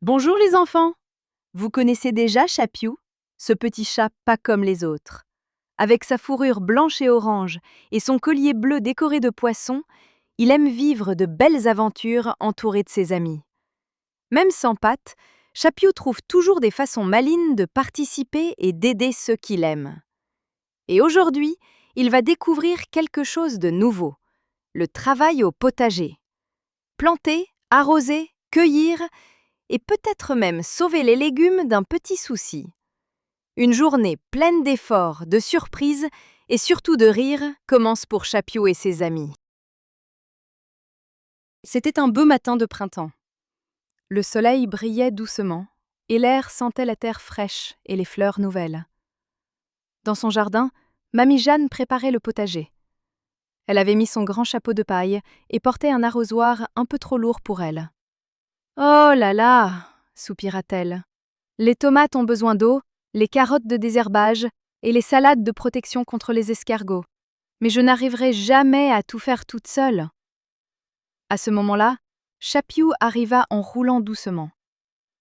Bonjour les enfants! Vous connaissez déjà Chapiou, ce petit chat pas comme les autres. Avec sa fourrure blanche et orange et son collier bleu décoré de poissons, il aime vivre de belles aventures entouré de ses amis. Même sans pattes, Chapiou trouve toujours des façons malines de participer et d'aider ceux qu'il aime. Et aujourd'hui, il va découvrir quelque chose de nouveau, le travail au potager. Planter, arroser, cueillir et peut-être même sauver les légumes d'un petit souci. Une journée pleine d'efforts, de surprises et surtout de rires commence pour Chapiou et ses amis. C'était un beau matin de printemps. Le soleil brillait doucement et l'air sentait la terre fraîche et les fleurs nouvelles. Dans son jardin, Mamie Jeanne préparait le potager. Elle avait mis son grand chapeau de paille et portait un arrosoir un peu trop lourd pour elle. « Oh là là !» soupira-t-elle. « Les tomates ont besoin d'eau, les carottes de désherbage et les salades de protection contre les escargots. Mais je n'arriverai jamais à tout faire toute seule. » À ce moment-là, Chapiou arriva en roulant doucement.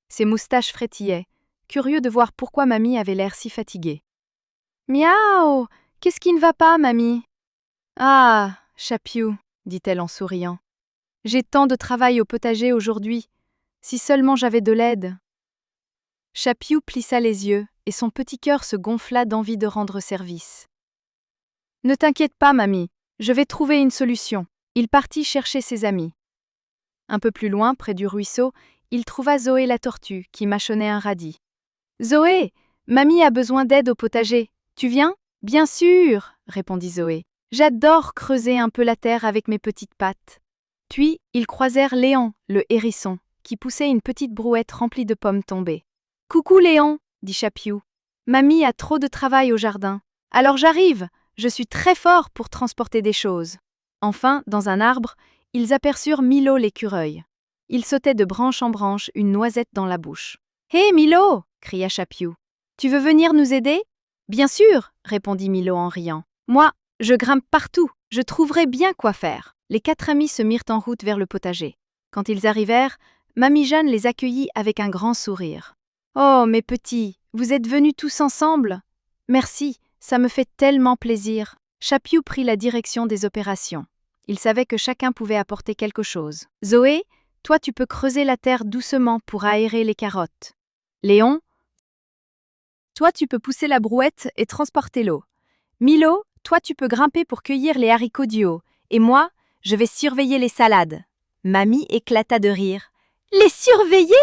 Ses moustaches frétillaient, curieux de voir pourquoi Mamie avait l'air si fatiguée. « Miaou! Qu'est-ce qui ne va pas, Mamie ?»« Ah, Chapiou, dit-elle en souriant. J'ai tant de travail au potager aujourd'hui. Si seulement j'avais de l'aide. » Chapiou plissa les yeux et son petit cœur se gonfla d'envie de rendre service. « Ne t'inquiète pas, Mamie, je vais trouver une solution. » Il partit chercher ses amis. Un peu plus loin, près du ruisseau, il trouva Zoé la tortue qui mâchonnait un radis. « Zoé, Mamie a besoin d'aide au potager. Tu viens ?»« Bien sûr !» répondit Zoé. « J'adore creuser un peu la terre avec mes petites pattes. » Puis, ils croisèrent Léon, le hérisson, qui poussait une petite brouette remplie de pommes tombées. « Coucou Léon, dit Chapiou. Mamie a trop de travail au jardin. Alors j'arrive, je suis très fort pour transporter des choses. » Enfin, dans un arbre, ils aperçurent Milo l'écureuil. Il sautait de branche en branche, une noisette dans la bouche. « Hé Milo !» cria Chapiou. « Tu veux venir nous aider ?»« Bien sûr !» répondit Milo en riant. « Moi, je grimpe partout, je trouverai bien quoi faire. » Les 4 amis se mirent en route vers le potager. Quand ils arrivèrent, Mamie Jeanne les accueillit avec un grand sourire. « Oh, mes petits, vous êtes venus tous ensemble ? Merci, ça me fait tellement plaisir. » Chapiou prit la direction des opérations. Il savait que chacun pouvait apporter quelque chose. « Zoé, toi tu peux creuser la terre doucement pour aérer les carottes. Léon, toi tu peux pousser la brouette et transporter l'eau. Milo, toi tu peux grimper pour cueillir les haricots du haut. Et moi, je vais surveiller les salades. » Mamie éclata de rire. « Les surveiller ?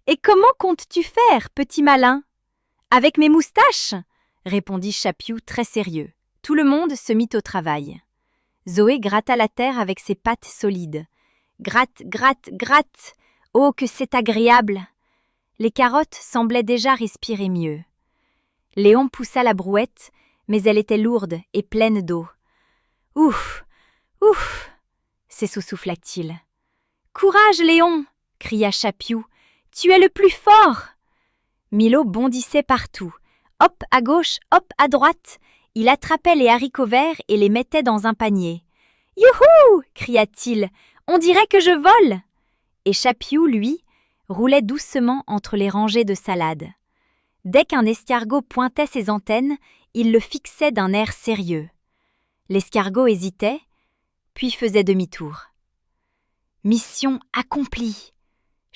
Et comment comptes-tu faire, petit malin ? » « Avec mes moustaches !» répondit Chapiou très sérieux. Tout le monde se mit au travail. Zoé gratta la terre avec ses pattes solides. Gratte, gratte, gratte. Oh, que c'est agréable! Les carottes semblaient déjà respirer mieux. Léon poussa la brouette, mais elle était lourde et pleine d'eau. Ouf, ouf, s'essouffla-t-il. Courage, Léon, cria Chapiou. Tu es le plus fort! Milo bondissait partout. Hop à gauche, hop à droite. Il attrapait les haricots verts et les mettait dans un panier. « Youhou !» cria-t-il. « On dirait que je vole !» Et Chapiou, lui, roulait doucement entre les rangées de salades. Dès qu'un escargot pointait ses antennes, il le fixait d'un air sérieux. L'escargot hésitait, puis faisait demi-tour. « Mission accomplie !»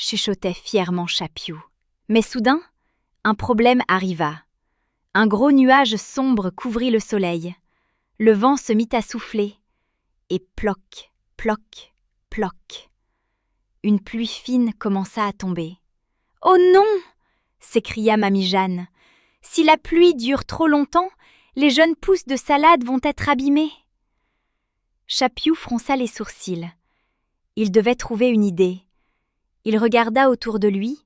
chuchotait fièrement Chapiou. Mais soudain, un problème arriva. Un gros nuage sombre couvrit le soleil. Le vent se mit à souffler. Et ploc, ploc, ploc. Une pluie fine commença à tomber. « Oh non !» s'écria Mamie Jeanne. « Si la pluie dure trop longtemps, les jeunes pousses de salade vont être abîmées. » Chapiou fronça les sourcils. Il devait trouver une idée. Il regarda autour de lui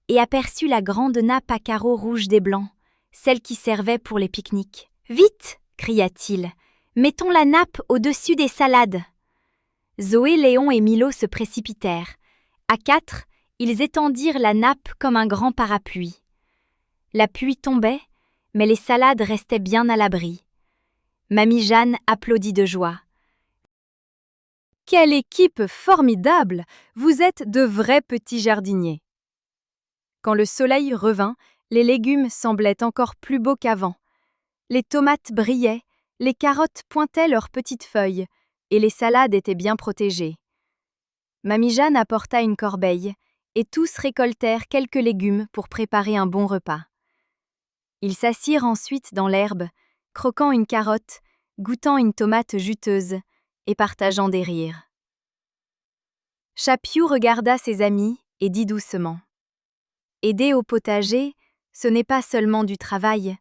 et aperçut la grande nappe à carreaux rouges des blancs, celle qui servait pour les pique-niques. « Vite !» cria-t-il. « Mettons la nappe au-dessus des salades. » Zoé, Léon et Milo se précipitèrent. À 4, ils étendirent la nappe comme un grand parapluie. La pluie tombait, mais les salades restaient bien à l'abri. Mamie Jeanne applaudit de joie. « Quelle équipe formidable! Vous êtes de vrais petits jardiniers. » Quand le soleil revint, les légumes semblaient encore plus beaux qu'avant. Les tomates brillaient, les carottes pointaient leurs petites feuilles, et les salades étaient bien protégées. Mamie Jeanne apporta une corbeille, et tous récoltèrent quelques légumes pour préparer un bon repas. Ils s'assirent ensuite dans l'herbe, croquant une carotte, goûtant une tomate juteuse et partageant des rires. Chapiou regarda ses amis et dit doucement : « Aider au potager, ce n'est pas seulement du travail,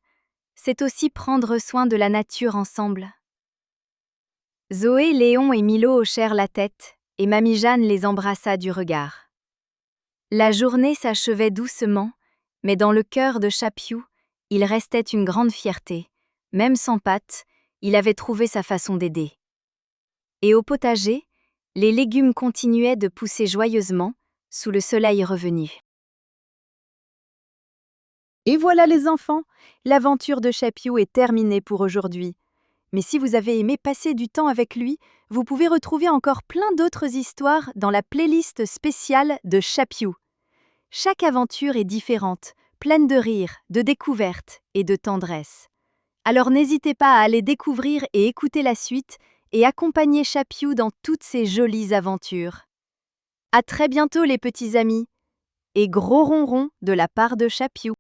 c'est aussi prendre soin de la nature ensemble. » Zoé, Léon et Milo hochèrent la tête et Mamie Jeanne les embrassa du regard. La journée s'achevait doucement, mais dans le cœur de Chapiou, il restait une grande fierté. Même sans pâtes, il avait trouvé sa façon d'aider. Et au potager, les légumes continuaient de pousser joyeusement sous le soleil revenu. Et voilà les enfants, l'aventure de Chapiou est terminée pour aujourd'hui. Mais si vous avez aimé passer du temps avec lui, vous pouvez retrouver encore plein d'autres histoires dans la playlist spéciale de Chapiou. Chaque aventure est différente, pleine de rires, de découvertes et de tendresse. Alors n'hésitez pas à aller découvrir et écouter la suite et accompagner Chapiou dans toutes ces jolies aventures. À très bientôt les petits amis, et gros ronron de la part de Chapiou.